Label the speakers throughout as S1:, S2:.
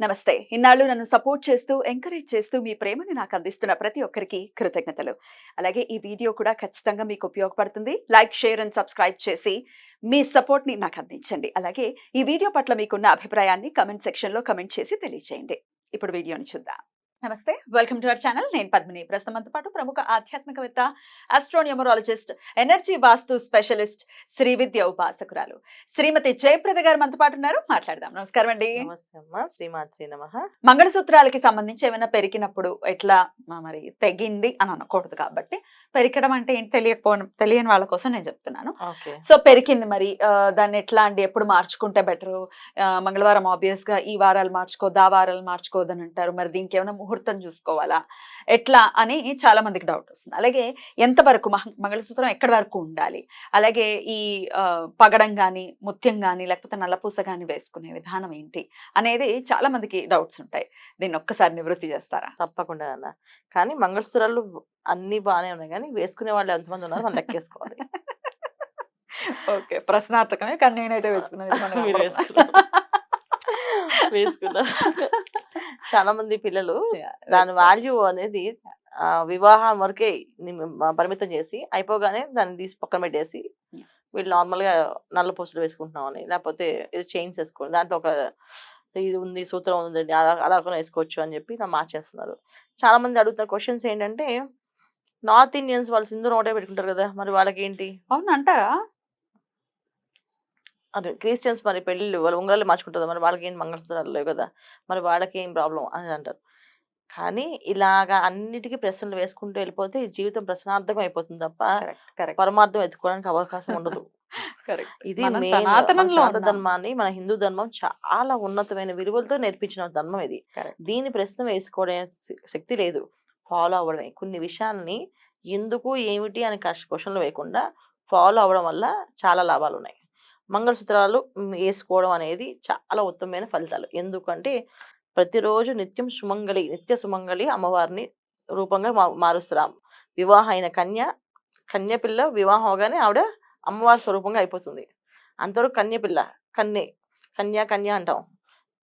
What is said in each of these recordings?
S1: నమస్తే. ఇన్నాళ్ళు నన్ను సపోర్ట్ చేస్తూ, ఎంకరేజ్ చేస్తూ మీ ప్రేమని నాకు అందిస్తున్న ప్రతి ఒక్కరికి కృతజ్ఞతలు. అలాగే ఈ వీడియో కూడా ఖచ్చితంగా మీకు ఉపయోగపడుతుంది. లైక్, షేర్ అండ్ సబ్స్క్రైబ్ చేసి మీ సపోర్ట్‌ని నాకు అందించండి. అలాగే ఈ వీడియో పట్ల మీకున్న అభిప్రాయాన్ని కామెంట్ సెక్షన్‌లో కామెంట్ చేసి తెలియజేయండి. ఇప్పుడు వీడియోని చూద్దాం. నమస్తే. Welcome to our channel. నేను పద్మిని. ప్రస్తుతం మనతో పాటు ప్రముఖ ఆధ్యాత్మికవేత్త, ఆస్ట్రోన్యూమరాలజిస్ట్, ఎనర్జీ వాస్తు స్పెషలిస్ట్, శ్రీ విద్య ఉపాసకురాలు శ్రీమతి జయప్రద గారు మనతో పాటు ఉన్నారు. మాట్లాడదాం. నమస్కారం అండి.
S2: నమస్తే అమ్మా, శ్రీమాత్రే నమః.
S1: మంగళసూత్రాలకి సంబంధించి ఏమైనా పెరికినప్పుడు ఎట్లా మరి తెగింది అని అనకూడదు కాబట్టి పెరికడం అంటే ఏంటి తెలియని వాళ్ళ కోసం నేను చెప్తున్నాను.
S2: ఓకే.
S1: సో పెరికింది మరి దాన్ని ఎట్లా అండి, ఎప్పుడు మార్చుకుంటే బెటరు? మంగళవారం ఆబ్వియస్ గా ఈ వారాలు మార్చుకోవద్దు, ఆ వారాలు మార్చుకోవద్దని అంటారు. మరి దీనికి ఏమైనా ముహూర్తం చూసుకోవాలా, ఎట్లా అని చాలా మందికి డౌట్ వస్తుంది. అలాగే ఎంతవరకు మంగళసూత్రం ఎక్కడి వరకు ఉండాలి, అలాగే ఈ పగడం గాని, ముత్యం గాని, లేకపోతే నల్లపూస గాని వేసుకునే విధానం ఏంటి అనేది చాలా మందికి డౌట్స్ ఉంటాయి. దీన్ని ఒక్కసారి నివృత్తి చేస్తారా?
S2: తప్పకుండా అన్న. కానీ మంగళసూత్రాలు అన్నీ బానే ఉన్నాయి గానీ, వేసుకునే వాళ్ళు ఎంతమంది ఉన్నారో మనం లెక్కేసుకోవాలి.
S1: ఓకే. ప్రశ్నార్థకమే. కానీ నేనైతే వేసుకున్నాను.
S2: మీరు వేసుకున్నారు. వేసుకున్నారు. చాలా మంది పిల్లలు దాని వాల్యూ అనేది వివాహం వరకే పరిమితం చేసి, అయిపోగానే దాన్ని తీసి పక్కన పెట్టేసి, వీళ్ళు నార్మల్‌గా నల్ల పూసలు వేసుకుంటున్నామని, లేకపోతే ఇది చైన్స్ వేసుకోండి, దాంట్లో ఒక ఇది ఉంది, సూత్రం ఉందండి, అలా కూడా వేసుకోవచ్చు అని చెప్పి ఇలా మార్చేస్తున్నారు. చాలా మంది అడుగుతున్న క్వశ్చన్స్ ఏంటంటే, నార్త్ ఇండియన్స్ వాళ్ళు సింధూరం ఒకటే పెట్టుకుంటారు కదా, మరి వాళ్ళకేంటి?
S1: అవును అంటారా?
S2: అదే క్రిస్టియన్స్ మరి పెళ్ళిళ్ళు వాళ్ళు ఉంగరాలు మార్చుకుంటారు, మరి వాళ్ళకేం మంగళసూత్రాలు లేవు కదా, మరి వాళ్ళకి ఏం ప్రాబ్లం అని అంటారు. కానీ ఇలాగా అన్నిటికీ ప్రశ్నలు వేసుకుంటూ వెళ్ళిపోతే ఈ జీవితం ప్రశ్నార్థకం అయిపోతుంది తప్ప
S1: కరెక్ట్. కరెక్ట్.
S2: పరమార్థం ఎత్తుకోవడానికి అవకాశం ఉండదు.
S1: కరెక్ట్.
S2: ఇది
S1: మనం
S2: మెయిన్. మన
S1: సనాతనంలో
S2: సనాతన
S1: ఉన్నాం.
S2: ధర్మాన్ని, మన హిందూ ధర్మం చాలా ఉన్నతమైన విలువలతో నేర్పించిన ధర్మం ఇది.
S1: కరెక్ట్.
S2: దీని ప్రశ్న వేసుకోవడం శక్తి లేదు, ఫాలో అవ్వడమే. కొన్ని విషయాల్ని ఎందుకు ఏమిటి అని క్వశ్చన్లు వేయకుండా ఫాలో అవ్వడం వల్ల చాలా లాభాలు ఉన్నాయి. మంగళసూత్రాలు వేసుకోవడం అనేది చాలా ఉత్తమమైన ఫలితాలు. ఎందుకంటే ప్రతిరోజు నిత్య సుమంగళి అమ్మవారిని రూపంగా మారుస్తున్నాం. వివాహం అయిన కన్య పిల్ల వివాహం అవగానే ఆవిడ అమ్మవారి స్వరూపంగా అయిపోతుంది. అంతవరకు కన్య కన్య అంటాం.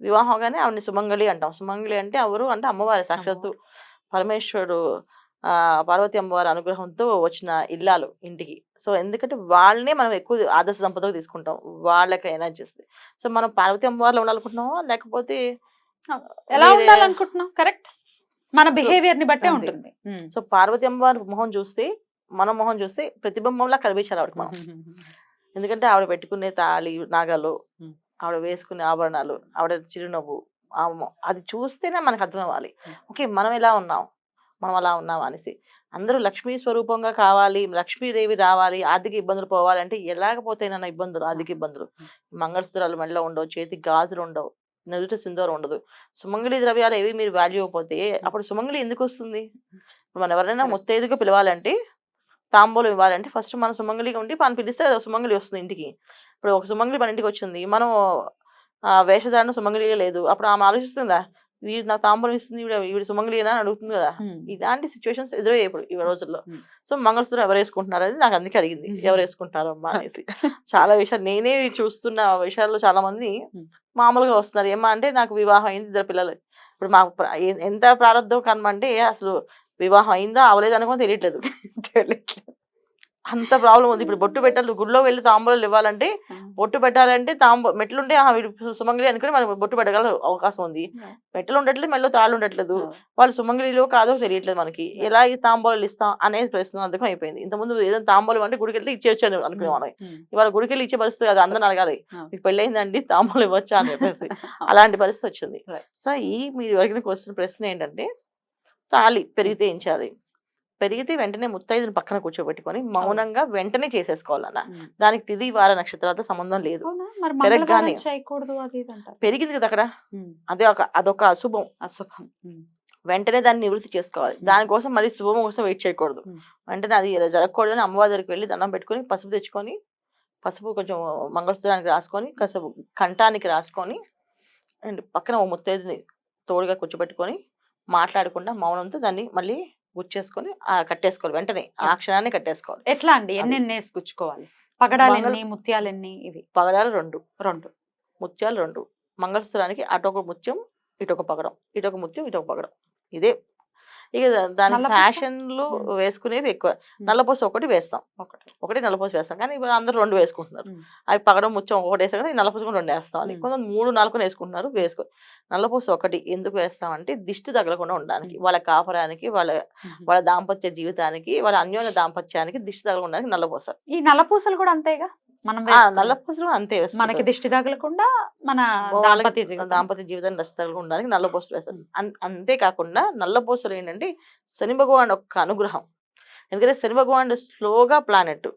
S2: వివాహం అవగానే ఆవిడని సుమంగళి అంటాం. సుమంగళి అంటే ఎవరు అంటే అమ్మవారి సాక్షాత్తు పరమేశ్వరుడు, పార్వతి అమ్మవారి అనుగ్రహంతో వచ్చిన ఇల్లాలు ఇంటికి. సో ఎందుకంటే వాళ్ళనే మనం ఎక్కువ ఆదర్శ దంపతులుగా తీసుకుంటాం, వాళ్ళకి ఎనర్జీ. సో మనం పార్వతి అమ్మవారిలో ఉండాలనుకుంటున్నామా, లేకపోతే
S1: ఎలా
S2: వేరే?
S1: ఉండాలనుకుంటున్నాం? కరెక్ట్. మన
S2: సో
S1: బిహేవియర్ ని బట్టే
S2: అంతే.
S1: ఉంటుంది.
S2: సో పార్వతి అమ్మవారి మొహం చూస్తే, మన మొహం చూస్తే ప్రతిబింబంలా కనిపించాలి ఆవిడకి మనం. ఎందుకంటే ఆవిడ పెట్టుకునే తాళి, నగలు, ఆవిడ వేసుకునే ఆభరణాలు, ఆవిడ చిరునవ్వు, అది చూస్తేనే మనకు అర్థం అవ్వాలి. ఓకే, మనం ఎలా ఉన్నాం, మనం అలా ఉన్నాం అనేసి. అందరూ లక్ష్మీ స్వరూపంగా కావాలి, లక్ష్మీదేవి రావాలి, ఆర్థిక ఇబ్బందులు పోవాలంటే ఎలాగపోతాయినా ఇబ్బందులు, ఆర్థిక ఇబ్బందులు. మంగళసూత్రాలు మెడలో ఉండవు, చేతికి గాజులు ఉండవు, నుదుట సింధూరం ఉండదు. సుమంగళి ద్రవ్యాలు ఏవి మీరు వాల్యూ ఇవ్వకపోతే అప్పుడు సుమంగళి ఎందుకు వస్తుంది? ఇప్పుడు మనం ఎవరైనా ముత్తైదుగా పిలవాలంటే, తాంబూలం ఇవ్వాలంటే ఫస్ట్ మన సుమంగళిగా ఉండి మనం పిలిస్తే అది సుమంగళి వస్తుంది ఇంటికి. ఇప్పుడు ఒక సుమంగళి మన ఇంటికి వచ్చింది, మనం వేషధారణ సుమంగళిగా లేదు, అప్పుడు ఆమె ఆలోచిస్తుందా, వీడు నాకు తాంబూలం ఇస్తుంది, వీడు సుమంగళినా అని అడుగుతుంది కదా. ఇలాంటి సిచ్యువేషన్స్ ఎదురయ్యాయి ఇప్పుడు ఈ రోజుల్లో. సో మంగళసూత్రం ఎవరు వేసుకుంటున్నారు అనేది నాకు అందుకే అడిగింది, ఎవరు వేసుకుంటున్నారు అమ్మా అనేసి. చాలా విషయాలు నేనే చూస్తున్న విషయాల్లో చాలా మంది మామూలుగా వస్తున్నారు. ఏమా అంటే నాకు వివాహం అయింది, 2 పిల్లలు. ఇప్పుడు మాకు ఎంత ప్రారంభం కనమంటే అసలు వివాహం అయిందా అవలేదు అని కూడా తెలియట్లేదు. అంత ప్రాబ్లం ఉంది. ఇప్పుడు బొట్టు పెట్టాలి, గుడిలో వెళ్ళి తాంబూలాలు ఇవ్వాలంటే, బొట్టు పెట్టాలంటే మెట్లుంటే వీడు సుమంగళి అనుకుని మనం బొట్టు పెట్టగల అవకాశం ఉంది. మెట్టలు ఉండట్లేదు, మెడలో తాళ్ళు ఉండట్లేదు, వాళ్ళు సుమంగళిలో కాదో తెలియట్లేదు మనకి. ఎలా ఈ తాంబూలాలు ఇస్తాం అనేది ప్రశ్న అర్థం అయిపోయింది. ఇంతకుముందు ఏదైనా తాంబూలం అంటే గుడికి వెళ్తే ఇచ్చేయచ్చు అనుకునే మనం. ఇవాళ గుడికి వెళ్ళి ఇచ్చే పరిస్థితి కాదు, అందరిని అడగాలి, మీకు పెళ్ళయిందండి తాంబూలం ఇవ్వచ్చా అని చెప్పేసి. అలాంటి పరిస్థితి వచ్చింది. సో మీరు అడిగిన ప్రశ్న ఏంటంటే, తాళి పెరిగితే ఏం చేయాలి? పెరిగితే వెంటనే ముత్తైదుని పక్కన కూర్చోబెట్టుకొని మౌనంగా వెంటనే చేసేసుకోవాలన్న. దానికి తిథి వార నక్షత్రాలతో సంబంధం లేదు. పెరగగానే పెరిగింది కదా అక్కడ, అదొక అశుభం. వెంటనే దాన్ని నివృత్తి చేసుకోవాలి. దానికోసం మళ్ళీ శుభం కోసం వెయిట్ చేయకూడదు. వెంటనే అది జరగకూడదు అని అమ్మవారి దగ్గరికి వెళ్ళి దండం పెట్టుకొని పసుపు తెచ్చుకొని, పసుపు కొంచెం మంగళసూత్రానికి రాసుకొని, కాసేపు కంఠానికి రాసుకొని, అండ్ పక్కన ఓ ముత్తైదుని తోడుగా కూర్చోబెట్టుకొని మాట్లాడకుండా మౌనంతో దాన్ని మళ్ళీ గుచ్చేసుకొని కట్టేసుకోవాలి. వెంటనే ఆ క్షణాన్ని కట్టేసుకోవాలి.
S1: ఎట్లా అండి? ఎన్ని వేసుకుచ్చుకోవాలి? పగడాలు ఎన్ని, ముత్యాలు ఎన్ని? ఇవి
S2: పగడాలు 2,
S1: ముత్యాలు
S2: 2. మంగళసూత్రానికి అటొక ముత్యం, ఇటు ఒక పగడం, ఇటు ఒక ముత్యం, ఇటు ఒక పగడం. ఇదే ఇక దాని
S1: నల్లపూస?
S2: ఫ్యాషన్లు వేసుకునేవి ఎక్కువ. నల్లపూస ఒకటి వేస్తాం, ఒకటి నల్లపూస వేస్తాం. కానీ ఇప్పుడు అందరూ 2 వేసుకుంటున్నారు. అవి పగడం ముత్యం ఒకటి వేస్తాం కదా, ఈ నల్లపూస కూడా 2 వేస్తాం అని. కొంతమంది 3, 4 వేసుకుంటున్నారు. వేసుకో. నల్లపూస ఒకటి ఎందుకు వేస్తామంటే దిష్టి తగలకుండా ఉండడానికి, వాళ్ళ కాపురానికి, వాళ్ళ దాంపత్య జీవితానికి, వాళ్ళ అన్యోన్య దాంపత్యానికి దిష్టి తగలకుండా నల్లపూస.
S1: ఈ నల్లపూసలు కూడా అంతేగా మనం
S2: నల్లపూసలు అంతే
S1: మనకి
S2: వేసుకుంటారు.
S1: దిష్టి తగలకుండా మన
S2: వాళ్ళకి
S1: దాంపత్య జీవితం.
S2: దాంపత్య జీవితాన్ని దిష్టి తగలకుండా ఉండడానికి నల్లపూసలు వేస్తారు. అంతేకాకుండా నల్లపూసలు ఏంటంటే శని భగవాన్ యొక్క అనుగ్రహం. ఎందుకంటే శని భగవానుడు స్లోగా ప్లానెట్,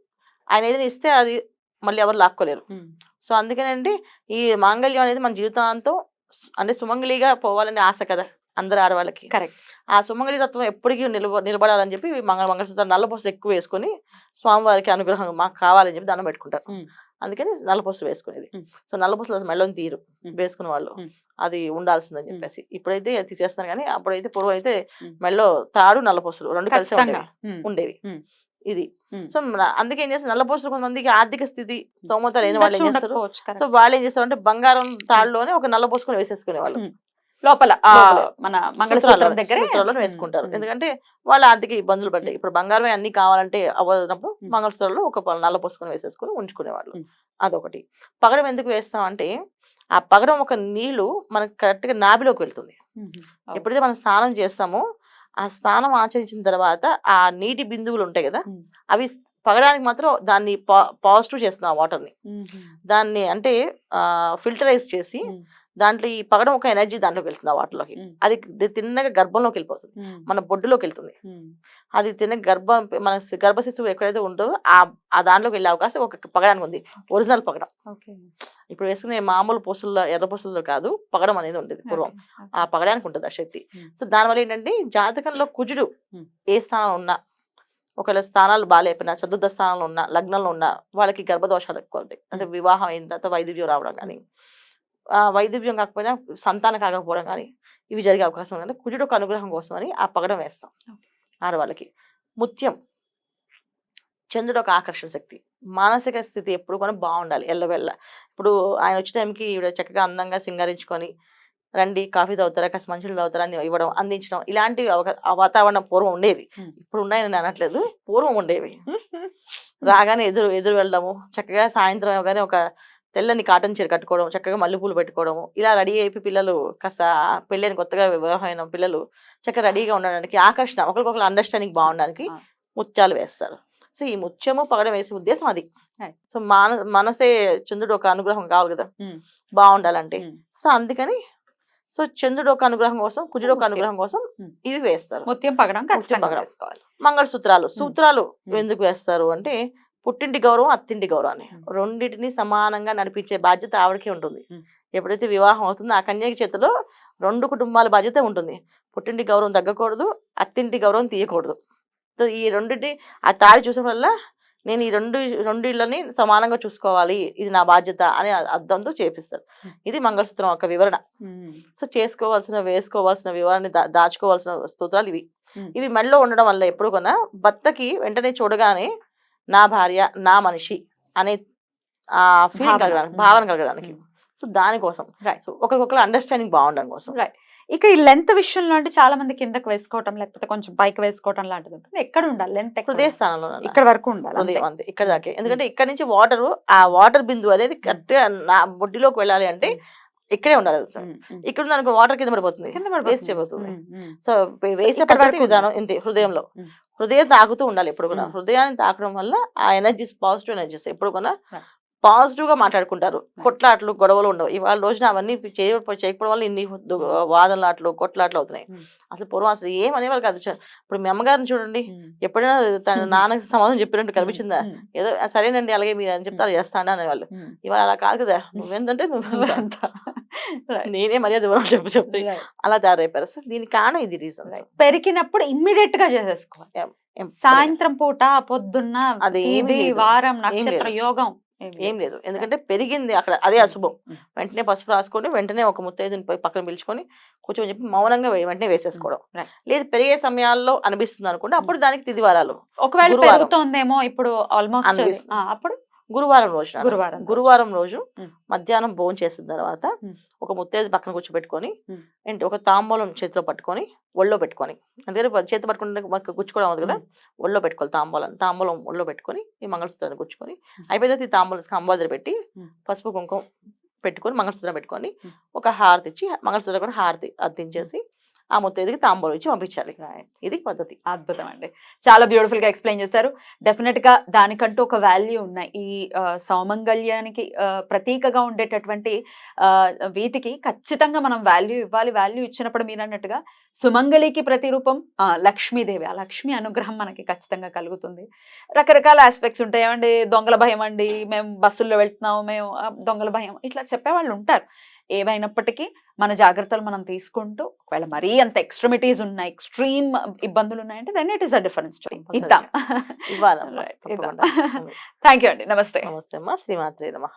S2: ఆయన ఏదైనా ఇస్తే అది మళ్ళీ ఎవరు లాక్కోలేరు. సో అందుకనండి ఈ మాంగళ్యం అనేది మన జీవితాంతం అంటే సుమంగళిగా పోవాలని ఆశ కదా అందరు ఆడవాళ్ళకి.
S1: కరెక్ట్.
S2: ఆ సుమంగళి తత్వం ఎప్పటికీ నిలబడాలని చెప్పి మంగళసూత్రాలు నల్లపూసలు ఎక్కువ వేసుకొని స్వామివారికి అనుగ్రహం మాకు కావాలని చెప్పి దండం పెట్టుకుంటారు. అందుకని నల్లపూసలు వేసుకునేది. సో నల్లపూసలు మెళ్ళని తీరు వేసుకునే వాళ్ళు, అది ఉండాల్సిందని చెప్పేసి. ఇప్పుడైతే తీసేస్తున్నారు, కానీ అప్పుడైతే పూర్వం అయితే మెళ్ళో తాడు నల్లపూసలు 2 కలిసి ఉండేవి. ఇది సో అందుకే ఏం చేస్తారు, నల్లపూసలు కొంతమందికి ఆర్థిక స్థితి స్తోమత లేని వాళ్ళు ఏం చేస్తారు, సో వాళ్ళు ఏం చేస్తారు అంటే బంగారం తాడులోనే ఒక నల్ల పూసుకొని వేసేసుకునే వాళ్ళు
S1: లోపల మన మంగళసూత్రం దగ్గర
S2: వేసుకుంటారు. ఎందుకంటే వాళ్ళ ఆర్థిక ఇబ్బందులు పడ్డాయి. ఇప్పుడు బంగారమే అన్ని కావాలంటే అవ్వనప్పుడు మంగళసూత్రంలో ఒక నల్ల పూసుకొని వేసేసుకుని ఉంచుకునేవాళ్ళు. అదొకటి. పగడం ఎందుకు వేస్తాం అంటే ఆ పగడం ఒక నీళ్లు మనకు కరెక్ట్ గా నాభిలోకి వెళ్తుంది. ఎప్పుడైతే మనం స్నానం చేస్తామో ఆ స్నానం ఆచరించిన తర్వాత ఆ నీటి బిందువులు ఉంటాయి కదా, అవి పగడానికి మాత్రం దాన్ని పాజిటివ్ చేస్తున్నాం ఆ వాటర్ ని. దాన్ని అంటే ఫిల్టరైజ్ చేసి దాంట్లో ఈ పగడం ఒక ఎనర్జీ దాంట్లోకి వెళ్తుంది ఆ వాటర్లోకి. అది తిన్నగా గర్భంలోకి వెళ్ళిపోతుంది, మన బొడ్డులోకి వెళ్తుంది. అది తిన్న మన గర్భ శిశువు ఎక్కడైతే ఉంటుందో ఆ దాంట్లోకి వెళ్ళే అవకాశం ఒక పగడానికి ఉంది. ఒరిజినల్ పగడం. ఇప్పుడు వేసుకునే మామూలు పూసల్లో ఎర్ర పూసల్లో కాదు, పగడం అనేది ఉండేది పూర్వం. ఆ పగడానికి ఉంటుంది ఆ శక్తి. సో దానివల్ల ఏంటంటే జాతకంలో కుజుడు ఏ స్థానంలో ఉన్నా, ఒకవేళ స్థానాలు బాగాలేకపోయినా, చతుర్థ స్థానంలో ఉన్న, లగ్నంలో ఉన్న వాళ్ళకి గర్భదోషాలు ఎక్కువ అవుతాయి. అంటే వివాహం అయిన తర్వాత వైద్యువ్యం రావడం కానీ, వైద్యువ్యం కాకపోయినా సంతానం కాకపోవడం కానీ ఇవి జరిగే అవకాశం ఉందంటే కుజుడు ఒక అనుగ్రహం కోసం అని ఆ పగడం వేస్తాం ఆడవాళ్ళకి. ముత్యం, చంద్రుడు ఒక ఆకర్షణ శక్తి. మానసిక స్థితి ఎప్పుడు కూడా బాగుండాలి ఎల్లవెళ్ళ. ఇప్పుడు ఆయన వచ్చే టైంకి ఈవిడ చక్కగా అందంగా సింగారించుకొని రండి కాఫీ తాగుతారా, కాస్త మంచినీళ్ళు తాగుతారా అని ఇవ్వడం, అందించడం, ఇలాంటివి వాతావరణం పూర్వం ఉండేది. ఇప్పుడు ఉన్నాయని అనట్లేదు, పూర్వం ఉండేవి. రాగానే ఎదురు వెళ్ళడము, చక్కగా సాయంత్రం అవగానే ఒక తెల్లని కాటన్ చీర కట్టుకోవడం, చక్కగా మల్లెపూలు పెట్టుకోవడము, ఇలా రెడీ అయిపోయి పిల్లలు కాస్త పెళ్ళైన కొత్తగా వివాహం అయిన పిల్లలు చక్కగా రెడీగా ఉండడానికి, ఆకర్షణ, ఒకరికొకరు అండర్స్టాండింగ్ బాగుండడానికి ముత్యాలు వేస్తారు. సో ఈ ముత్యము పగడం వేసే ఉద్దేశం అది. సో మనసే చంద్రుడు ఒక అనుగ్రహం కావాలి కదా బాగుండాలంటే. సో అందుకని సో చంద్రుడు ఒక అనుగ్రహం కోసం, కుజుడు ఒక అనుగ్రహం కోసం ఇవి వేస్తారు.
S1: ముత్యం పగడం.
S2: సూత్రాలు ఎందుకు వేస్తారు అంటే పుట్టింటి గౌరవం, అత్తింటి గౌరవాన్ని రెండింటిని సమానంగా నడిపించే బాధ్యత ఆవిడకే ఉంటుంది. ఎప్పుడైతే వివాహం అవుతుందో ఆ కన్యకి చేతిలో 2 కుటుంబాల బాధ్యత ఉంటుంది. పుట్టింటి గౌరవం తగ్గకూడదు, అత్తింటి గౌరవం తీయకూడదు. సో ఈ రెండింటి ఆ తాళి చూసిన వల్ల నేను ఈ రెండు ఇళ్ళని సమానంగా చూసుకోవాలి, ఇది నా బాధ్యత అనే అర్థంతో చేపిస్తారు. ఇది మంగళసూత్రం యొక్క వివరణ. సో వేసుకోవాల్సిన వివరాన్ని దాచుకోవాల్సిన స్తోత్రాలు ఇవి. ఇవి మెడలో ఉండడం వల్ల ఎప్పుడు కొన్నా భర్తకి వెంటనే చూడగానే నా భార్య, నా మనిషి అనే ఆ ఫీలింగ్ కలగడానికి, భావన కలగడానికి. సో దానికోసం, సో ఒకరికొకరు అండర్స్టాండింగ్ బాగుండడం కోసం.
S1: ఇక ఈ లెంత్ విషయంలో అంటే చాలా మంది కిందకి వేసుకోవటం లేకపోతే కొంచెం పైకి వేసుకోవటం లాంటిది ఉంటుంది. ఎక్కడ ఉండాలి లెంత్?
S2: హృదయ స్థానంలో
S1: ఇక్కడ వరకు ఉండాలి,
S2: హృదయం అంతే, ఇక్కడ దాకే. ఎందుకంటే ఇక్కడ నుంచి ఆ వాటర్ బిందువు అనేది కరెక్ట్ గా నా బొడ్డిలోకి వెళ్ళాలి అంటే ఇక్కడే ఉండాలి. ఇక్కడ దానికి వాటర్ కింద పడిపోతుంది, వేస్ట్ అయిపోతుంది. సో వేసే పద్ధతి విధానం ఇంతే. హృదయంలో హృదయం తాకుతూ ఉండాలి ఎప్పుడు కూడా. హృదయాన్ని తాకడం వల్ల ఆ ఎనర్జీస్ పాజిటివ్ ఎనర్జీస్ ఎప్పుడు కూడా పాజిటివ్ గా మాట్లాడుకుంటారు. కొట్లాట్లు, గొడవలు ఉండవు. ఇవాళ రోజున అవన్నీ చేయకపోవడం వల్ల ఇన్ని వాదనలాట్లు, కొట్లాట్లు అవుతున్నాయి. అసలు పూర్వం అసలు ఏమనేవాళ్ళు కాదు. ఇప్పుడు మీ అమ్మగారిని చూడండి, ఎప్పుడైనా తన నాన్నకి సమాధానం చెప్పినట్టు కనిపించిందా? ఏదో సరేనండి అలాగే మీరు అని చెప్తే చేస్తాను అనేవాళ్ళు. ఇవాళ అలా కాదు కదా, నువ్వేంటంటే నేనే మర్యాద చెప్పి అలా తయారైపోయారు. సో దీనికి కారణం ఇది రీజన్.
S1: పెరిగినప్పుడు ఇమ్మీడియట్ గా చేసేసుకోవాలి. సాయంత్రం పూట, పొద్దున్న, అది వారం, నక్షత్ర యోగం
S2: ఏం లేదు. ఎందుకంటే పెరిగింది అక్కడ, అదే అశుభం. వెంటనే పసుపు రాసుకొని వెంటనే ఒక ముత్తైదుని పక్కన పిలుచుకొని కూర్చొని చెప్పి మౌనంగా వెంటనే వేసేసుకోవడం. లేదు పెరిగే సమయాల్లో అనిపిస్తుంది అనుకుంటే అప్పుడు దానికి తిథి వారాలు.
S1: ఒకవేళ పెరుగుతోందేమో ఇప్పుడు ఆల్మోస్ట్ అప్పుడు
S2: గురువారం రోజు మధ్యాహ్నం భోజనం చేసిన తర్వాత ఒక ముత్తైదు పక్కన కూర్చోబెట్టుకొని
S1: ఉమ్.
S2: ఏంటి ఒక తాంబూలం చేతిలో పట్టుకొని ఒళ్ళో పెట్టుకొని అందుకని చేతి పట్టుకుంటే మనకు గుచ్చుకోవడం అవుతుంది కదా, ఒళ్ళో పెట్టుకోవాలి తాంబూలం ఒళ్ళో పెట్టుకొని ఈ మంగళసూత్రాన్ని గుచ్చుకొని అయిపోయిన తర్వాత ఈ తాంబూలం కంబాదర పెట్టి పసుపు కుంకుమ పెట్టుకొని మంగళసూత్రం పెట్టుకొని ఒక హారతి ఇచ్చి మంగళసూత్రం కూడా హారతి అద్దించేసి ఆ ముత్తైదుకి తాంబూలం ఇచ్చి పంపించాలి. ఇది పద్ధతి.
S1: అద్భుతం అండి. చాలా బ్యూటిఫుల్ గా ఎక్స్ప్లెయిన్ చేశారు. డెఫినెట్ గా దానికంటూ ఒక వాల్యూ ఉన్నాయి. ఈ సౌమంగళ్యానికి ప్రతీకగా ఉండేటటువంటి వీటికి ఖచ్చితంగా మనం వాల్యూ ఇవ్వాలి. వాల్యూ ఇచ్చినప్పుడు మీరు అన్నట్టుగా సుమంగళికి ప్రతిరూపం లక్ష్మీదేవి. ఆ లక్ష్మి అనుగ్రహం మనకి ఖచ్చితంగా కలుగుతుంది. రకరకాల ఆస్పెక్ట్స్ ఉంటాయి. ఏమండి దొంగల భయం అండి, మేము బస్సుల్లో వెళ్తున్నాము, మేము దొంగల భయం, ఇట్లా చెప్పేవాళ్ళు ఉంటారు. ఏమైనప్పటికీ మన జాగ్రత్తలు మనం తీసుకుంటూ, ఒకవేళ మరీ అంత ఎక్స్ట్రీమిటీస్ ఉన్నాయి, ఎక్స్ట్రీమ్ ఇబ్బందులు ఉన్నాయంటే then it is a different story. ఇద్దాం.
S2: ఇవ్వాలమ్మా.
S1: థ్యాంక్ యూ అండి. నమస్తే.
S2: నమస్తే అమ్మా. శ్రీమాత్రే నమః.